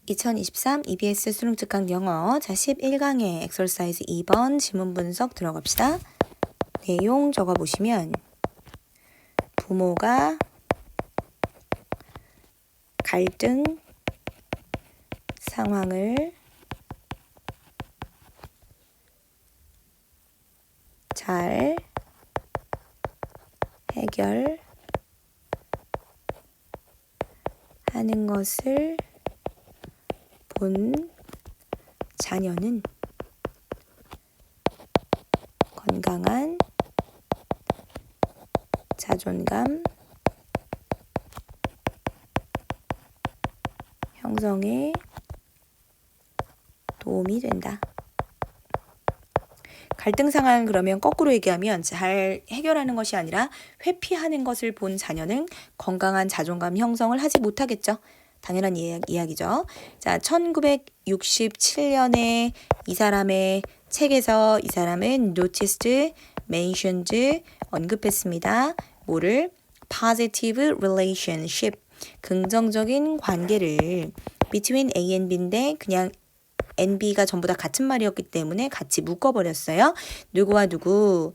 2023 EBS 수능 특강 영어 자 11강의 엑서사이즈 2번 지문 분석 들어갑시다. 내용 적어보시면 부모가 갈등 상황을 잘 해결하는 것을 본 자녀는 건강한 자존감 형성에 도움이 된다. 갈등 상황 그러면 거꾸로 얘기하면 잘 해결하는 것이 아니라 회피하는 것을 본 자녀는 건강한 자존감 형성을 하지 못하겠죠. 당연한 이야기죠. 자, 1967년에 이 사람의 책에서 이 사람은 noticed, mentioned, 언급했습니다. 뭐를? positive relationship, 긍정적인 관계를 between A and B인데 그냥 NB가 전부 다 같은 말이었기 때문에 같이 묶어버렸어요. 누구와 누구,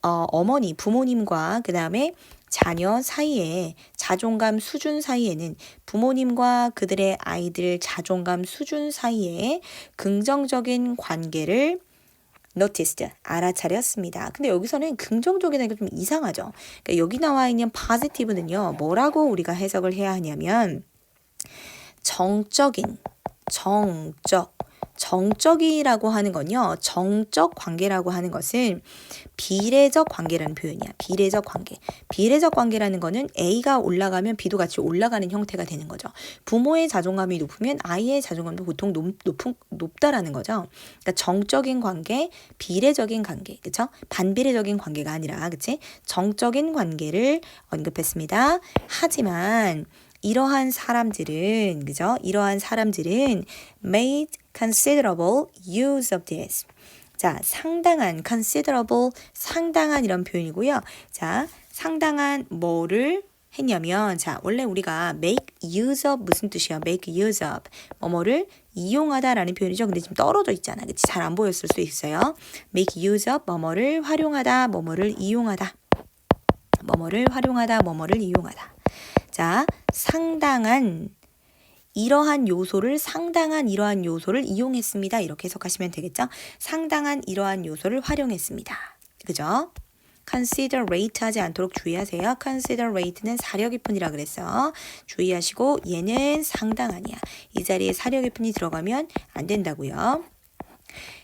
어머니, 부모님과 그 다음에 자녀 사이에 자존감 수준 사이에는 부모님과 그들의 아이들 자존감 수준 사이에 긍정적인 관계를 noticed, 알아차렸습니다. 근데 여기서는 긍정적이라는 게 좀 이상하죠. 그러니까 여기 나와 있는 positive는요, 뭐라고 우리가 해석을 해야 하냐면 정적이라고 하는 건요. 정적 관계라고 하는 것은 비례적 관계라는 표현이야. 비례적 관계. 비례적 관계라는 거는 A가 올라가면 B도 같이 올라가는 형태가 되는 거죠. 부모의 자존감이 높으면 아이의 자존감도 보통 높다라는 거죠. 그러니까 정적인 관계, 비례적인 관계, 그렇죠? 반비례적인 관계가 아니라, 그치? 정적인 관계를 언급했습니다. 하지만 이러한 사람들은, 그죠? 이러한 사람들은 made considerable use of this. 자, 상당한, considerable, 상당한 이런 표현이고요. 자, 상당한 뭐를 했냐면, 자, 원래 우리가 make use of 무슨 뜻이야? make use of. 뭐뭐를 이용하다라는 표현이죠. 근데 지금 떨어져 있잖아. 그치? 잘 안 보였을 수 있어요. make use of, 뭐뭐를 활용하다, 뭐뭐를 이용하다. 뭐뭐를 활용하다, 뭐뭐를 이용하다. 자, 상당한 이러한 요소를 이용했습니다. 이렇게 해석하시면 되겠죠? 상당한 이러한 요소를 활용했습니다. 그죠? considerate 하지 않도록 주의하세요. considerate는 사려 깊은이라 그랬어. 주의하시고 얘는 상당한이야. 이 자리에 사려 깊은이 들어가면 안 된다고요.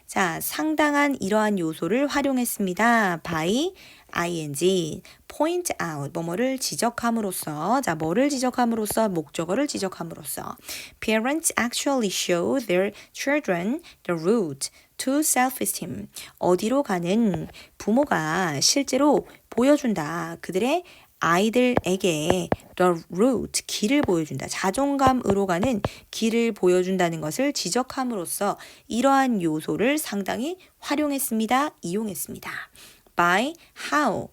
자, 상당한 이러한 요소를 활용했습니다. by ing, point out, 뭐뭐를 지적함으로써, 자, 뭐를 지적함으로써, 목적어를 지적함으로써. Parents actually show their children the route to self-esteem. 어디로 가는 부모가 실제로 보여준다. 그들의 아이들에게 the route, 길을 보여준다. 자존감으로 가는 길을 보여준다는 것을 지적함으로써 이러한 요소를 상당히 활용했습니다. 이용했습니다. by how,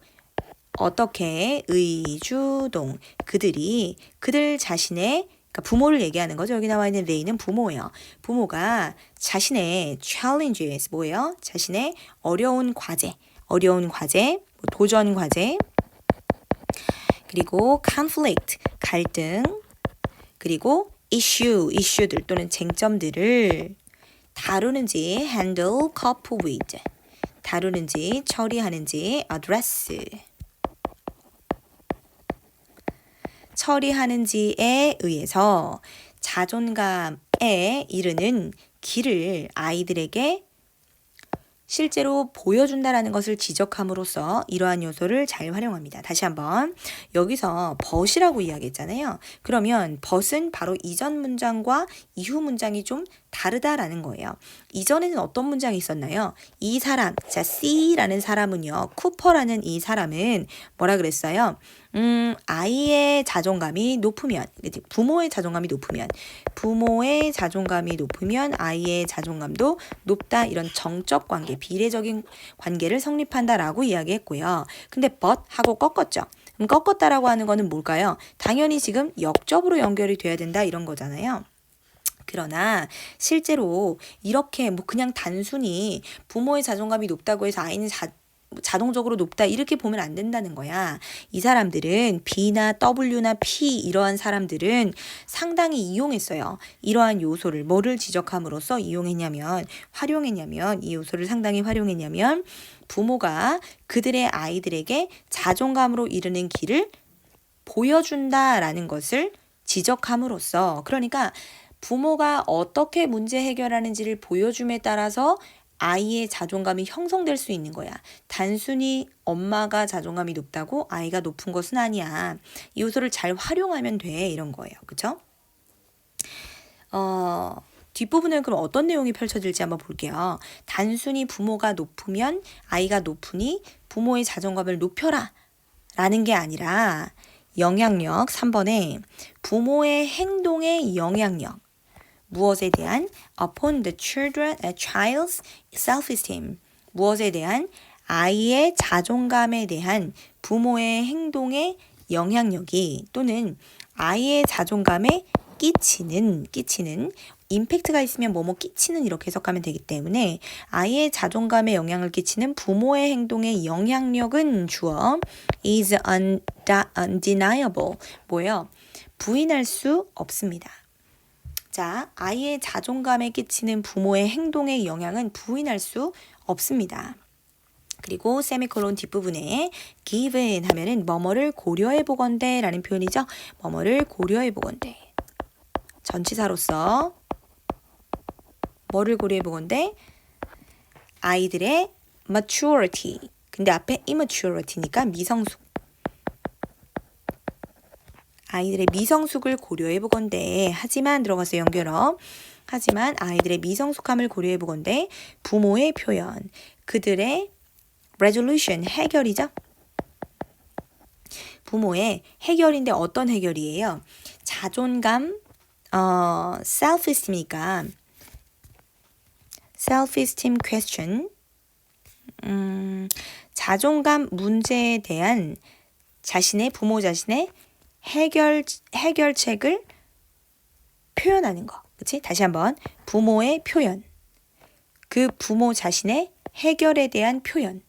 어떻게, 의주동, 그들 자신의, 그러니까 부모를 얘기하는 거죠. 여기 나와 있는 they는 부모예요. 부모가 자신의 challenges, 뭐예요? 자신의 어려운 과제, 도전 과제, 그리고 conflict, 갈등, 그리고 issue들 또는 쟁점들을 다루는지 handle, cope with, 다루는지 처리하는지 address, 처리하는지에 의해서 자존감에 이르는 길을 아이들에게 실제로 보여준다라는 것을 지적함으로써 이러한 요소를 잘 활용합니다. 다시 한번 여기서 but이라고 이야기했잖아요. 그러면 but은 바로 이전 문장과 이후 문장이 좀 다르다라는 거예요. 이전에는 어떤 문장이 있었나요? 이 사람, 자 C라는 사람은요. 쿠퍼라는 이 사람은 뭐라 그랬어요? 아이의 자존감이 높으면, 부모의 자존감이 높으면 아이의 자존감도 높다. 이런 정적 관계, 비례적인 관계를 성립한다라고 이야기했고요. 근데 but 하고 꺾었죠. 그럼 꺾었다라고 하는 거는 뭘까요? 당연히 지금 역접으로 연결이 돼야 된다 이런 거잖아요. 그러나 실제로 이렇게 뭐 그냥 단순히 부모의 자존감이 높다고 해서 아이는 자동적으로 높다 이렇게 보면 안 된다는 거야. 이 사람들은 B나 W나 P 이러한 사람들은 상당히 이용했어요. 이러한 요소를 뭐를 지적함으로써 활용했냐면 이 요소를 상당히 활용했냐면 부모가 그들의 아이들에게 자존감으로 이르는 길을 보여준다라는 것을 지적함으로써 그러니까 부모가 어떻게 문제 해결하는지를 보여줌에 따라서 아이의 자존감이 형성될 수 있는 거야. 단순히 엄마가 자존감이 높다고 아이가 높은 것은 아니야. 이 요소를 잘 활용하면 돼. 이런 거예요. 그쵸? 뒷부분은 그럼 어떤 내용이 펼쳐질지 한번 볼게요. 단순히 부모가 높으면 아이가 높으니 부모의 자존감을 높여라. 라는 게 아니라 영향력 3번에 부모의 행동의 영향력 무엇에 대한 upon the child's self-esteem 무엇에 대한 아이의 자존감에 대한 부모의 행동의 영향력이 또는 아이의 자존감에 끼치는 임팩트가 있으면 뭐뭐 끼치는 이렇게 해석하면 되기 때문에 아이의 자존감에 영향을 끼치는 부모의 행동의 영향력은 주어 is undeniable 뭐예요? 부인할 수 없습니다. 자, 아이의 자존감에 끼치는 부모의 행동의 영향은 부인할 수 없습니다. 그리고 세미콜론 뒷부분에 given 하면은 뭐뭐를 고려해 보건대 라는 표현이죠. 뭐뭐를 고려해 보건대. 전치사로서 뭐를 고려해 보건대? 아이들의 maturity. 근데 앞에 immaturit니까 미성숙. 아이들의 미성숙을 고려해 보건대. 하지만 들어가서 연결어. 하지만 아이들의 미성숙함을 고려해 보건대 부모의 표현, 그들의 resolution, 해결이죠. 부모의 해결인데 어떤 해결이에요? 자존감, self-esteem이니까 self-esteem question, 자존감 문제에 대한 부모 자신의 해결책을 표현하는 거. 그치? 다시 한번 부모의 표현. 그 부모 자신의 해결에 대한 표현.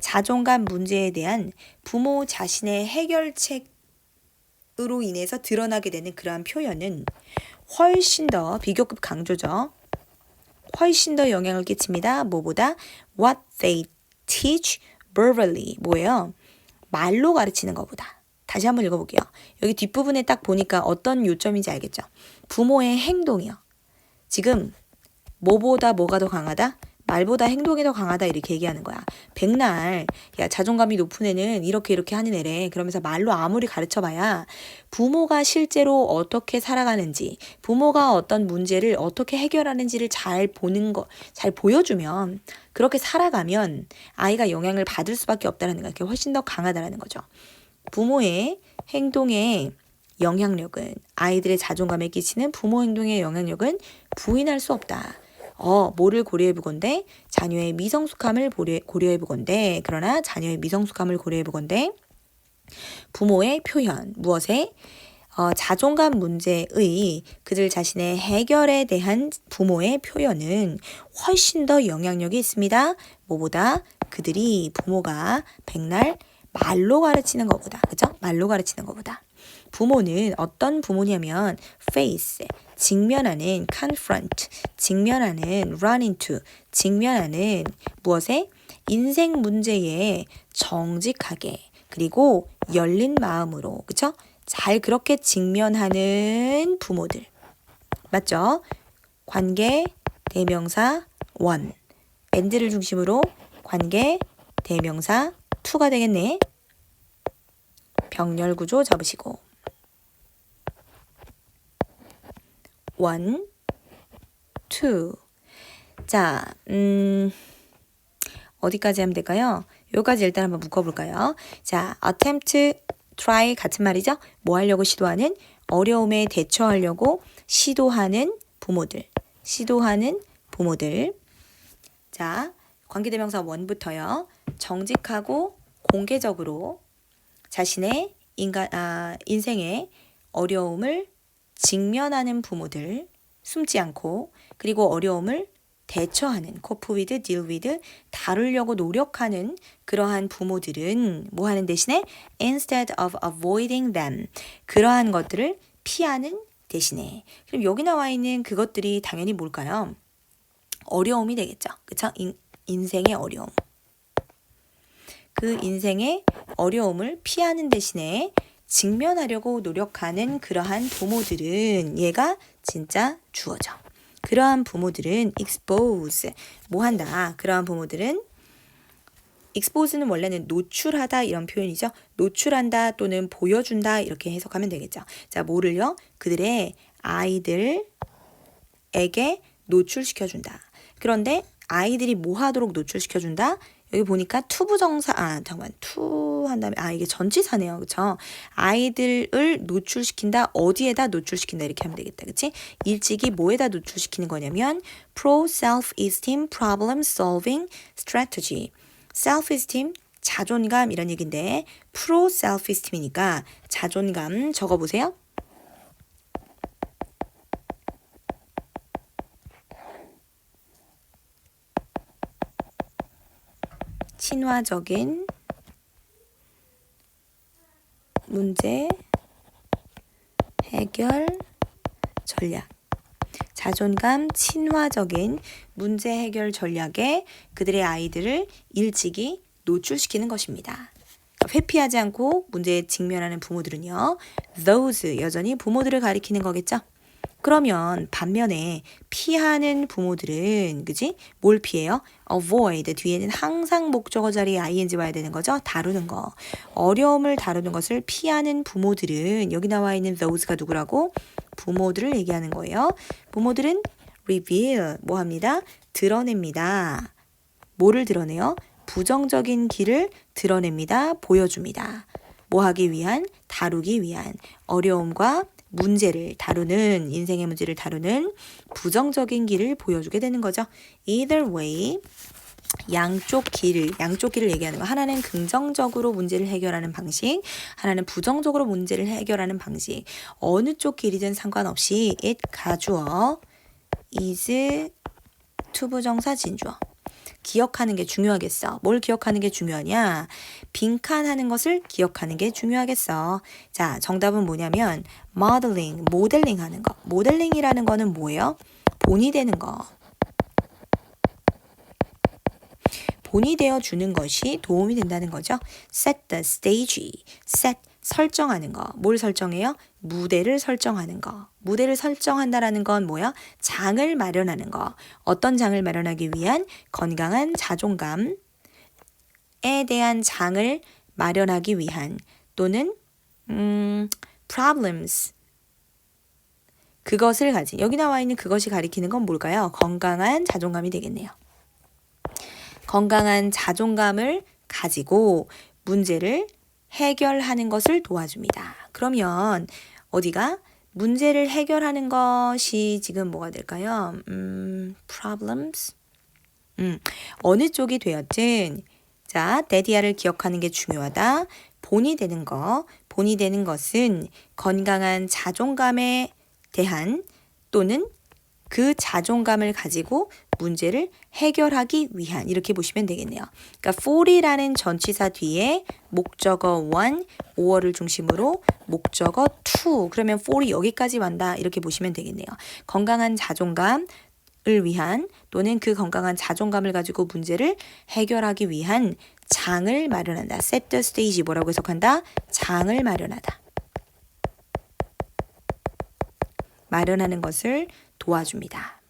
자존감 문제에 대한 부모 자신의 해결책으로 인해서 드러나게 되는 그러한 표현은 훨씬 더 비교급 강조죠. 훨씬 더 영향을 끼칩니다. 뭐보다? What they teach verbally. 뭐예요? 말로 가르치는 것보다. 다시 한번 읽어볼게요. 여기 뒷부분에 딱 보니까 어떤 요점인지 알겠죠? 부모의 행동이요. 지금 뭐보다 뭐가 더 강하다? 말보다 행동이 더 강하다 이렇게 얘기하는 거야. 백날 야 자존감이 높은 애는 이렇게 하는 애래. 그러면서 말로 아무리 가르쳐봐야 부모가 실제로 어떻게 살아가는지 부모가 어떤 문제를 어떻게 해결하는지를 잘 보여주면 그렇게 살아가면 아이가 영향을 받을 수밖에 없다는 거야. 그게 훨씬 더 강하다는 거죠. 부모의 행동의 영향력은 아이들의 자존감에 끼치는 부모 행동의 영향력은 부인할 수 없다. 뭐를 고려해 보건대? 자녀의 미성숙함을 고려해 보건대. 그러나 자녀의 미성숙함을 고려해 보건대. 부모의 표현, 무엇에? 자존감 문제의 그들 자신의 해결에 대한 부모의 표현은 훨씬 더 영향력이 있습니다. 뭐보다? 부모가 백날 말로 가르치는 것보다. 그죠? 말로 가르치는 것보다. 부모는 어떤 부모냐면 face, 직면하는 confront, 직면하는 run into, 직면하는 무엇에? 인생 문제에 정직하게 그리고 열린 마음으로 그쵸? 잘 그렇게 직면하는 부모들. 맞죠? 관계, 대명사, one. and를 중심으로 관계, 대명사, to가 되겠네. 병렬 구조 잡으시고. one, two. 자, 어디까지 하면 될까요? 여기까지 일단 한번 묶어볼까요? 자, attempt, try 같은 말이죠? 뭐 하려고 시도하는? 어려움에 대처하려고 시도하는 부모들. 자, 관계대명사 one부터요. 정직하고 공개적으로 자신의 인생의 어려움을 직면하는 부모들. 숨지 않고 그리고 어려움을 대처하는 cope with, deal with, 다루려고 노력하는 그러한 부모들은 뭐 하는 대신에 instead of avoiding them 그러한 것들을 피하는 대신에 그럼 여기 나와 있는 그것들이 당연히 뭘까요? 어려움이 되겠죠. 그쵸? 인생의 어려움. 그 인생의 어려움을 피하는 대신에 직면하려고 노력하는 그러한 부모들은 얘가 진짜 주어져. 그러한 부모들은 expose 뭐 한다. 그러한 부모들은 expose는 원래는 노출하다 이런 표현이죠. 노출한다 또는 보여준다 이렇게 해석하면 되겠죠. 자, 뭐를요? 그들의 아이들에게 노출시켜준다. 그런데 아이들이 뭐 하도록 노출시켜준다? 여기 보니까 투부정사, 투 한 다음에, 이게 전치사네요. 그쵸? 아이들을 노출시킨다, 어디에다 노출시킨다, 이렇게 하면 되겠다. 그치? 일찍이 뭐에다 노출시키는 거냐면, pro self-esteem problem solving strategy. self-esteem, 자존감, 이런 얘기인데, pro self-esteem이니까 자존감 적어보세요. 친화적인 문제 해결 전략. 자존감 친화적인 문제 해결 전략에 그들의 아이들을 일찍이 노출시키는 것입니다. 회피하지 않고 문제에 직면하는 부모들은요. those 여전히 부모들을 가리키는 거겠죠. 그러면 반면에 피하는 부모들은 그지? 뭘 피해요? avoid 뒤에는 항상 목적어 자리에 ing 봐야 되는 거죠. 다루는 거. 어려움을 다루는 것을 피하는 부모들은 여기 나와 있는 those가 누구라고? 부모들을 얘기하는 거예요. 부모들은 reveal 뭐 합니다? 드러냅니다. 뭐를 드러내요? 부정적인 길을 드러냅니다. 보여줍니다. 뭐 하기 위한? 다루기 위한 어려움과 문제를 다루는 인생의 문제를 다루는 부정적인 길을 보여주게 되는 거죠. Either way 양쪽 길을 얘기하는 거. 하나는 긍정적으로 문제를 해결하는 방식, 하나는 부정적으로 문제를 해결하는 방식. 어느 쪽 길이든 상관없이 it 가주어 is 투부정사 진주어. 기억하는 게 중요하겠어. 뭘 기억하는 게 중요하냐? 빈칸하는 것을 기억하는 게 중요하겠어. 자, 정답은 뭐냐면 모델링 하는 거. 모델링이라는 거는 뭐예요? 본이 되는 거. 본이 되어주는 것이 도움이 된다는 거죠. set the stage. set 설정하는 거. 뭘 설정해요? 무대를 설정하는 거. 무대를 설정한다라는 건 뭐야? 장을 마련하는 거. 어떤 장을 마련하기 위한 건강한 자존감에 대한 장을 마련하기 위한 또는 problems 그것을 가진 여기 나와 있는 그것이 가리키는 건 뭘까요? 건강한 자존감이 되겠네요. 건강한 자존감을 가지고 문제를 해결하는 것을 도와줍니다. 그러면 어디가? 문제를 해결하는 것이 지금 뭐가 될까요? problems. 어느 쪽이 되었든 자, 데디아를 기억하는 게 중요하다. 본이 되는 거. 본이 되는 것은 건강한 자존감에 대한 또는 그 자존감을 가지고 문제를 해결하기 위한 이렇게 보시면 되겠네요. 그러니까 for이라는 전치사 뒤에 목적어 one, 5어를 중심으로 목적어 to 그러면 for이 여기까지 완다 이렇게 보시면 되겠네요. 건강한 자존감을 위한 또는 그 건강한 자존감을 가지고 문제를 해결하기 위한 장을 마련한다. set the stage 뭐라고 해석한다? 장을 마련하다. 마련하는 것을 도와줍니다.